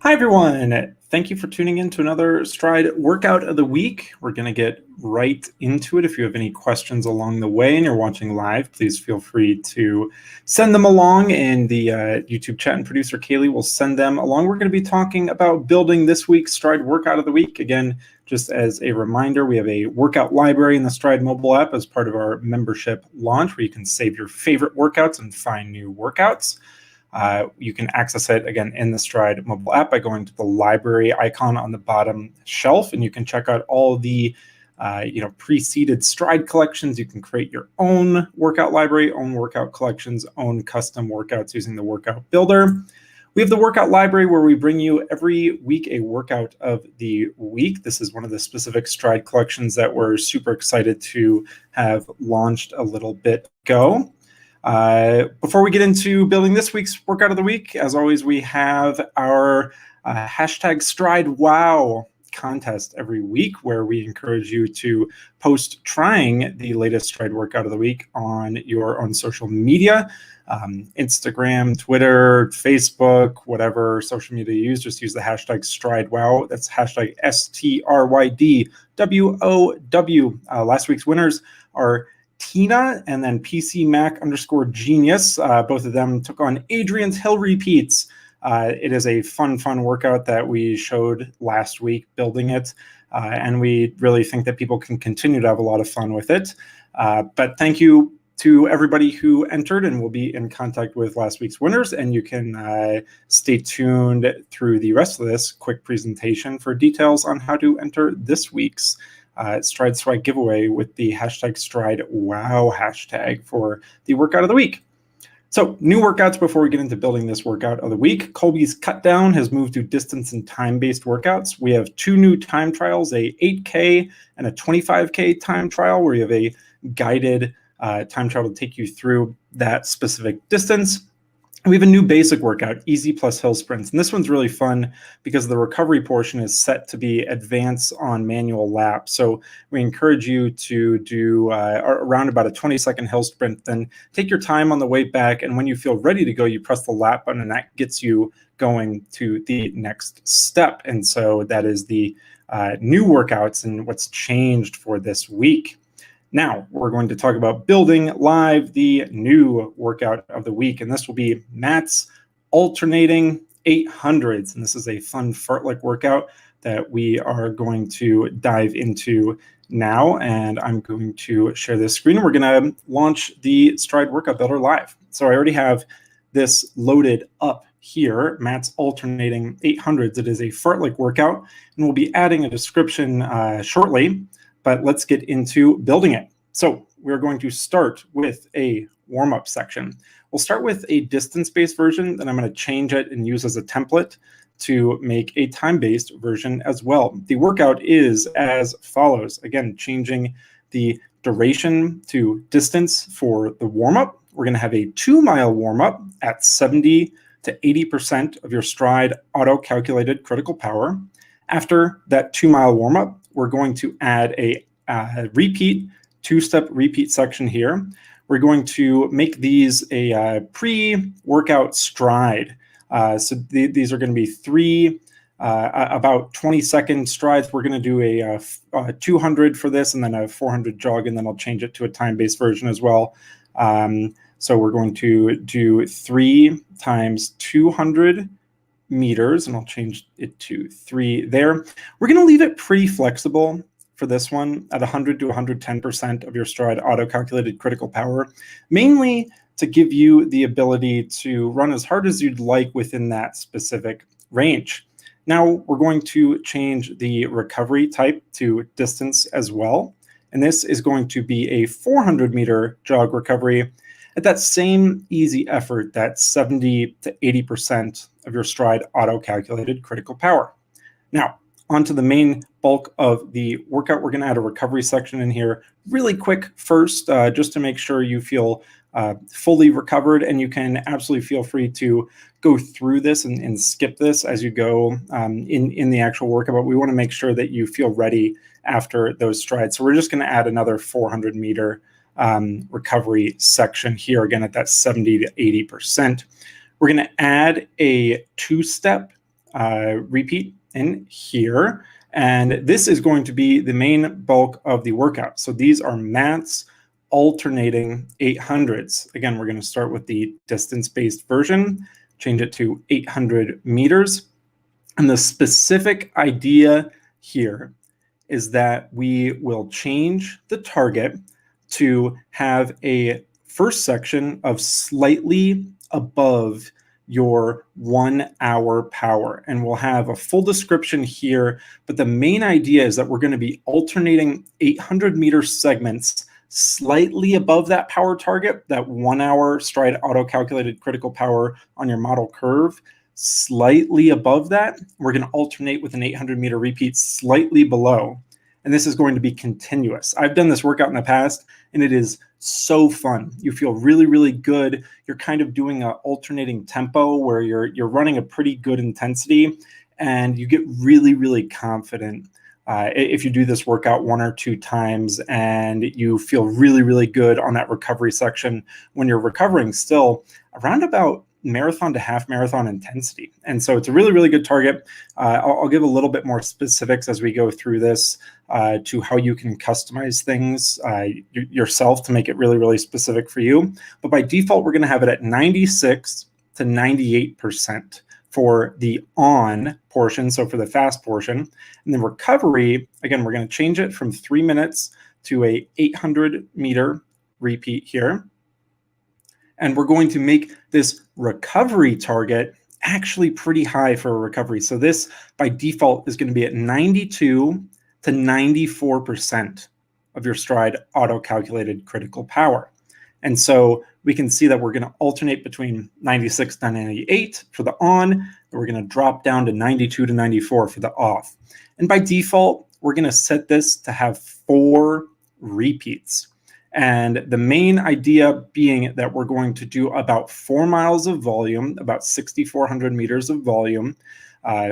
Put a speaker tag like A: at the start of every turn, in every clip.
A: Hi, everyone. Thank you for tuning in to another Stride Workout of the Week. We're going to get right into it. If you have any questions along the way and you're watching live, please feel free to send them along in the YouTube chat, and producer Kaylee will send them along. We're going to be talking about building this week's Stride Workout of the Week. Again, just as a reminder, we have a workout library in the Stride mobile app as part of our membership launch where you can save your favorite workouts and find new workouts. You can access it, again, in the Stryd mobile app by going to the library icon on the bottom shelf, and you can check out all the pre-seeded Stryd collections. You can create your own workout library, own workout collections, own custom workouts using the workout builder. We have the workout library where we bring you every week a workout of the week. This is one of the specific Stryd collections that we're super excited to have launched a little bit ago. Before we get into building this week's workout of the week, as always, we have our hashtag StrydWow contest every week where we encourage you to post trying the latest Stryd workout of the week on your own social media, Instagram, Twitter, Facebook, whatever social media you use. Just use the hashtag StrydWow. That's hashtag StrydWow. Last week's winners are Tina and then PCMac_genius. Both of them took on Adrian's hill repeats. It is a fun workout that we showed last week building it, and we really think that people can continue to have a lot of fun with it. But thank you to everybody who entered, and we'll be in contact with last week's winners, and you can stay tuned through the rest of this quick presentation for details on how to enter this week's Stryd Swag giveaway with the hashtag StrydWow hashtag for the workout of the week. So new workouts before we get into building this workout of the week. Colby's cut down has moved to distance and time-based workouts. We have two new time trials, a 8K and a 25K time trial, where you have a guided time trial to take you through that specific distance. We have a new basic workout, easy plus hill sprints. And this one's really fun because the recovery portion is set to be advance on manual lap. So we encourage you to do around about a 20-second hill sprint, then take your time on the way back. And when you feel ready to go, you press the lap button, and that gets you going to the next step. And so that is the new workouts and what's changed for this week. Now, we're going to talk about building live the new workout of the week, and this will be Matt's alternating 800s. And this is a fun fartlek workout that we are going to dive into now, and I'm going to share this screen. We're going to launch the Stryd Workout Builder live. So I already have this loaded up here, Matt's alternating 800s. It is a fartlek workout, and we'll be adding a description shortly. But let's get into building it. So we're going to start with a warm-up section. We'll start with a distance-based version, then I'm going to change it and use as a template to make a time-based version as well. The workout is as follows. Again, changing the duration to distance for the warm-up. We're going to have a 2-mile warm-up at 70 to 80% of your Stryd auto-calculated critical power. After that 2-mile warm-up, we're going to add a repeat, 2-step repeat section here. We're going to make these a pre-workout stride. So these are going to be three about 20-second strides. We're going to do a 200 for this, and then a 400 jog, and then I'll change it to a time-based version as well. So we're going to do 3 times 200 meters, and I'll change it to 3 there. We're going to leave it pretty flexible for this one at 100 to 110% of your Stryd auto-calculated critical power, mainly to give you the ability to run as hard as you'd like within that specific range. Now we're going to change the recovery type to distance as well, and this is going to be a 400-meter jog recovery at that same easy effort, that 70 to 80% of your Stryd auto-calculated critical power. Now, onto the main bulk of the workout. We're going to add a recovery section in here really quick first, just to make sure you feel fully recovered, and you can absolutely feel free to go through this and skip this as you go in the actual workout, but we want to make sure that you feel ready after those strides. So we're just going to add another 400-meter recovery section here, again at that 70 to 80%. We're going to add a 2-step repeat in here. And this is going to be the main bulk of the workout. So these are mats alternating 800s. Again, we're going to start with the distance-based version, change it to 800 meters. And the specific idea here is that we will change the target to have a first section of slightly above your 1 hour power. And we'll have a full description here, but the main idea is that we're going to be alternating 800-meter segments slightly above that power target, that 1 hour Stryd auto-calculated critical power on your model curve. Slightly above that, we're going to alternate with an 800-meter repeat slightly below. And this is going to be continuous. I've done this workout in the past, and it is so fun. You feel really, really good. You're kind of doing an alternating tempo where you're running a pretty good intensity, and you get really, really confident if you do this workout 1 or 2 times, and you feel really, really good on that recovery section when you're recovering still around about marathon to half marathon intensity. And so it's a really, really good target. I'll give a little bit more specifics as we go through this to how you can customize things yourself to make it really, really specific for you. But by default, we're going to have it at 96 to 98% for the on portion, so for the fast portion. And the recovery, again, we're going to change it from 3 minutes to a 800-meter repeat here. And we're going to make this recovery target actually pretty high for a recovery. So this, by default, is going to be at 92 to 94% of your Stryd auto-calculated critical power. And so we can see that we're going to alternate between 96 to 98 for the on, and we're going to drop down to 92 to 94 for the off. And by default, we're going to set this to have 4 repeats. And the main idea being that we're going to do about 4 miles of volume, about 6,400 meters of volume,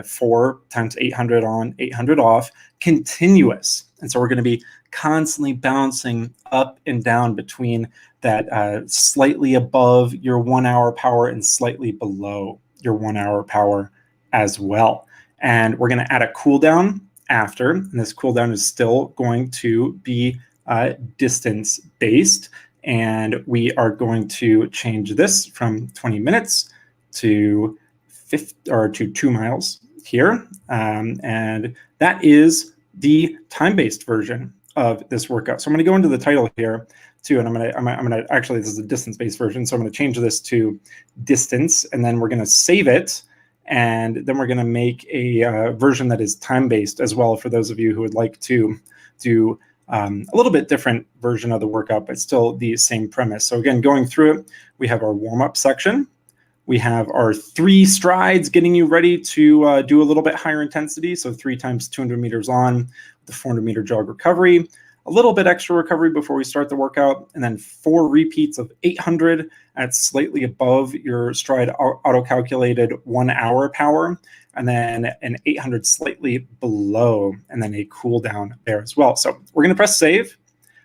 A: 4 times 800 on, 800 off, continuous. And so we're going to be constantly bouncing up and down between that slightly above your 1 hour power and slightly below your 1 hour power as well. And we're going to add a cool down after, and this cool down is still going to be distance based, and we are going to change this from 20 minutes to 2 miles here, and that is the time-based version of this workout. So I'm going to go into the title here too, and I'm going to actually, this is a distance-based version, so I'm going to change this to distance, and then we're going to save it, and then we're going to make a version that is time-based as well for those of you who would like to do a little bit different version of the workout, but still the same premise. So again, going through it, we have our warm-up section. We have our 3 strides getting you ready to do a little bit higher intensity. So 3 times 200 meters on, the 400-meter jog recovery, a little bit extra recovery before we start the workout, and then 4 repeats of 800 at slightly above your Stryd auto-calculated 1 hour power, and then an 800 slightly below, and then a cool down there as well. So we're going to press save.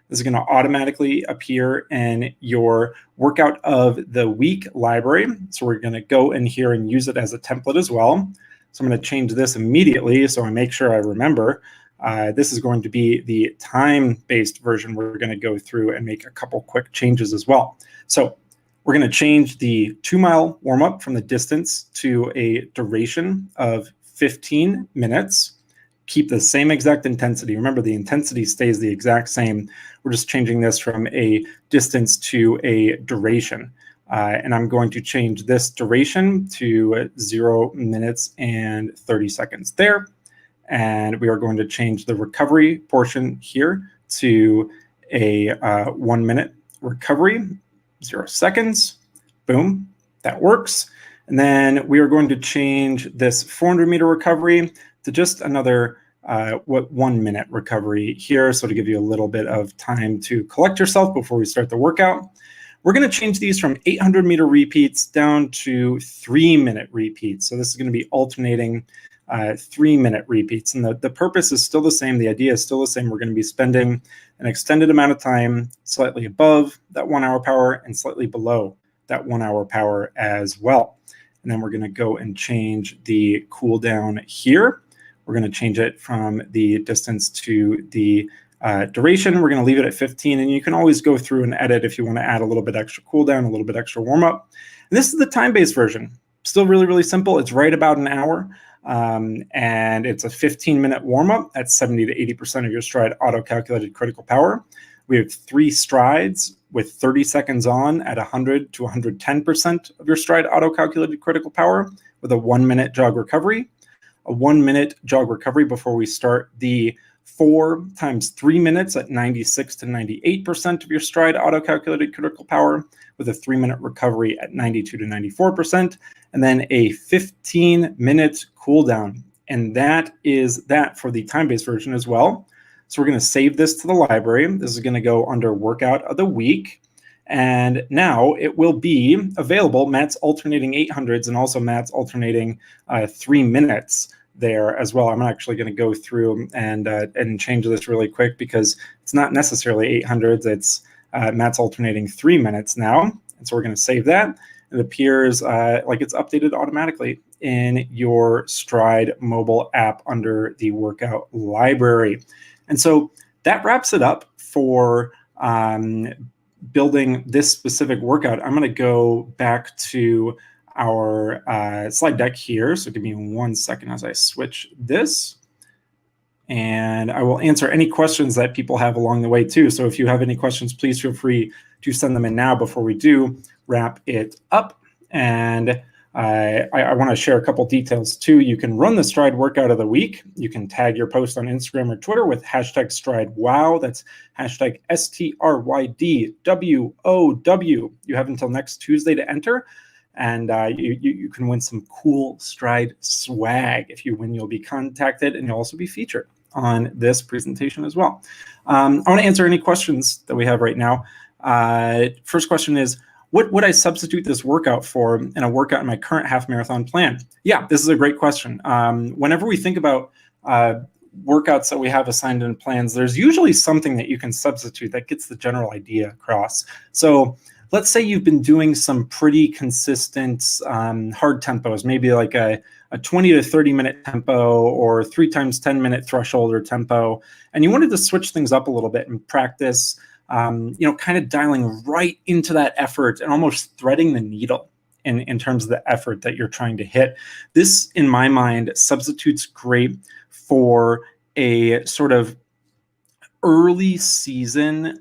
A: This is going to automatically appear in your workout of the week library. So we're going to go in here and use it as a template as well. So I'm going to change this immediately so I make sure I remember. This is going to be the time-based version. We're going to go through and make a couple quick changes as well. So we're going to change the 2-mile warm-up from the distance to a duration of 15 minutes. Keep the same exact intensity. Remember, the intensity stays the exact same. We're just changing this from a distance to a duration. And I'm going to change this duration to 0 minutes and 30 seconds there. And we are going to change the recovery portion here to a 1 minute recovery, 0 seconds. Boom, that works. And then we are going to change this 400-meter recovery to just another 1 minute recovery here. So to give you a little bit of time to collect yourself before we start the workout. We're going to change these from 800-meter repeats down to 3-minute repeats. So this is going to be alternating 3-minute repeats. And the purpose is still the same. The idea is still the same. We're going to be spending an extended amount of time slightly above that 1 hour power and slightly below that 1 hour power as well. And then we're going to go and change the cooldown here. We're going to change it from the distance to the duration. We're going to leave it at 15, and you can always go through and edit if you want to add a little bit extra cooldown, a little bit extra warm-up. And this is the time-based version. Still really, really simple. It's right about an hour, and it's a 15-minute warm-up at 70 to 80% of your Stryd auto-calculated critical power. We have 3 strides with 30 seconds on at 100 to 110% of your Stryd auto-calculated critical power with a 1-minute jog recovery, a 1-minute jog recovery before we start the 4 times 3 minutes at 96 to 98% of your Stryd auto-calculated critical power with a 3-minute recovery at 92 to 94%, and then a 15-minute cooldown. And that is that for the time-based version as well. So we're going to save this to the library. This is going to go under workout of the week. And now it will be available. Matt's alternating 800s and also Matt's alternating 3 minutes there as well. I'm actually going to go through and change this really quick because it's not necessarily 800s. It's Matt's alternating 3 minutes now. And so we're going to save that. It appears like it's updated automatically in your Stryd mobile app under the workout library. And so that wraps it up for building this specific workout. I'm going to go back to our slide deck here. So give me 1 second as I switch this. And I will answer any questions that people have along the way too. So if you have any questions, please feel free to send them in now before we do wrap it up. And I want to share a couple details too. You can run the Stryd workout of the week. You can tag your post on Instagram or Twitter with hashtag StrydWow. That's hashtag StrydWOW. You have until next Tuesday to enter. And you can win some cool Stryd swag. If you win, you'll be contacted and you'll also be featured on this presentation as well. I want to answer any questions that we have right now. First question is, what would I substitute this workout for in a workout in my current half marathon plan? Yeah, this is a great question. Whenever we think about workouts that we have assigned in plans, there's usually something that you can substitute that gets the general idea across. So let's say you've been doing some pretty consistent hard tempos, maybe like a 20 to 30 minute tempo or 3 times 10 minute threshold or tempo, and you wanted to switch things up a little bit and practice kind of dialing right into that effort and almost threading the needle in terms of the effort that you're trying to hit. This, in my mind, substitutes great for a sort of early season,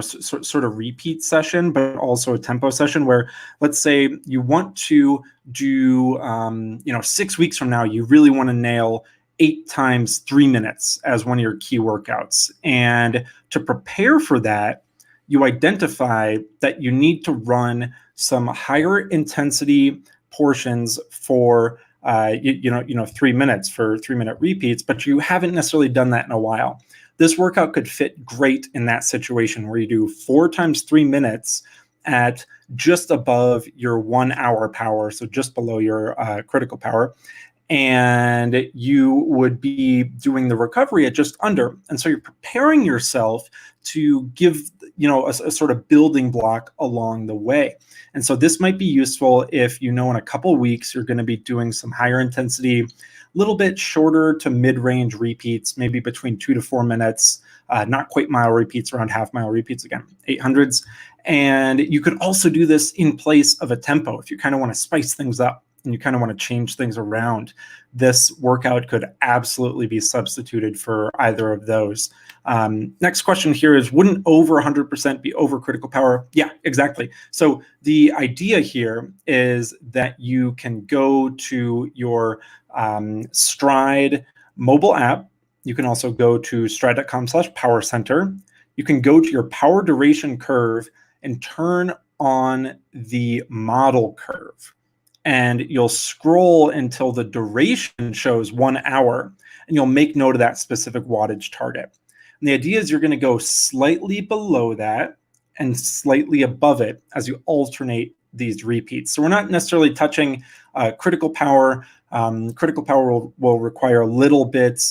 A: sort of repeat session, but also a tempo session where, let's say you want to do, 6 weeks from now, you really want to nail 8 times 3 minutes as one of your key workouts. And to prepare for that, you identify that you need to run some higher intensity portions for 3 minutes for 3-minute repeats, but you haven't necessarily done that in a while. This workout could fit great in that situation where you do 4 times 3 minutes at just above your 1 hour power, so just below your critical power. And you would be doing the recovery at just under. And so you're preparing yourself to give, a sort of building block along the way. And so this might be useful if in a couple weeks, you're going to be doing some higher intensity, a little bit shorter to mid-range repeats, maybe between 2 to 4 minutes, not quite mile repeats, around half mile repeats, again, 800s. And you could also do this in place of a tempo if you kind of want to spice things up and you kind of want to change things around. This workout could absolutely be substituted for either of those. Next question here is, wouldn't over 100% be over critical power? Yeah, exactly. So the idea here is that you can go to your Stryd mobile app. You can also go to stryd.com/power center. You can go to your power duration curve and turn on the model curve. And you'll scroll until the duration shows 1 hour, and you'll make note of that specific wattage target. And the idea is you're going to go slightly below that and slightly above it as you alternate these repeats. So we're not necessarily touching critical power. Critical power will require a little bit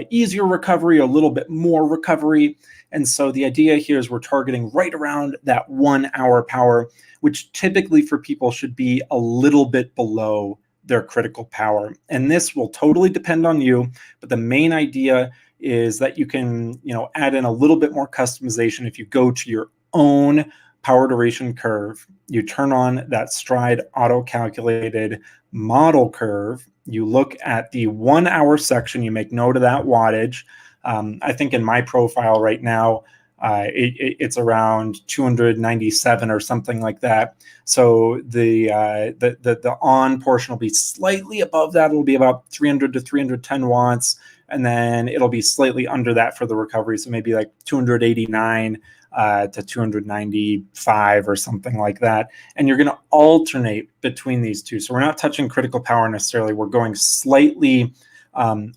A: easier recovery, a little bit more recovery. And so the idea here is we're targeting right around that 1 hour power, which typically for people should be a little bit below their critical power. And this will totally depend on you, but the main idea is that you can, add in a little bit more customization. If you go to your own power duration curve, you turn on that Stryd auto-calculated model curve, you look at the 1 hour section, you make note of that wattage. I think in my profile right now, it's around 297 or something like that. So the on portion will be slightly above that. It'll be about 300 to 310 watts, and then it'll be slightly under that for the recovery. So maybe like 289 to 295 or something like that. And you're going to alternate between these two. So we're not touching critical power necessarily. We're going slightly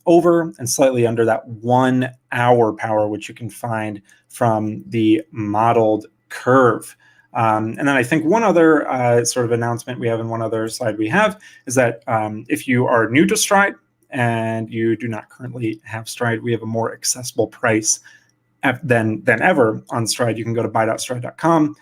A: over and slightly under that 1 hour power, which you can find from the modeled curve. And then I think one other sort of announcement we have, and one other slide we have, is that if you are new to Stryd and you do not currently have Stryd, we have a more accessible price than ever on Stryd. You can go to buy.stryd.com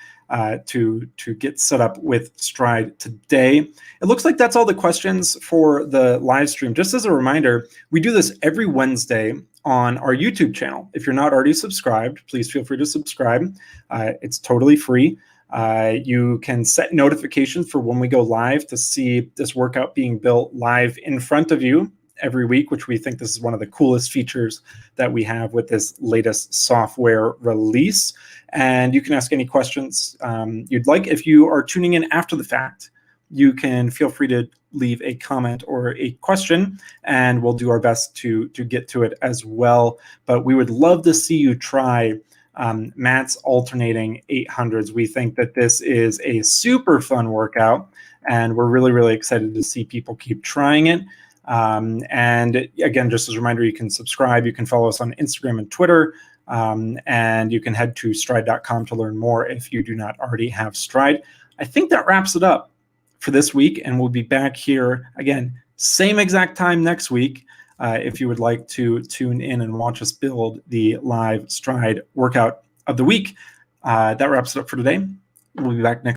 A: to get set up with Stryd today. It looks like that's all the questions for the live stream. Just as a reminder, we do this every Wednesday on our YouTube channel. If you're not already subscribed, please feel free to subscribe. It's totally free. You can set notifications for when we go live to see this workout being built live in front of you every week, which we think this is one of the coolest features that we have with this latest software release. And you can ask any questions you'd like. If you are tuning in after the fact, you can feel free to leave a comment or a question, and we'll do our best to get to it as well. But we would love to see you try Matt's alternating 800s. We think that this is a super fun workout, and we're really, really excited to see people keep trying it. And again, just as a reminder, you can subscribe, you can follow us on Instagram and Twitter, and you can head to stryd.com to learn more if you do not already have Stryd. I think that wraps it up for this week, and we'll be back here again, same exact time next week. If you would like to tune in and watch us build the live Stryd workout of the week. That wraps it up for today. We'll be back next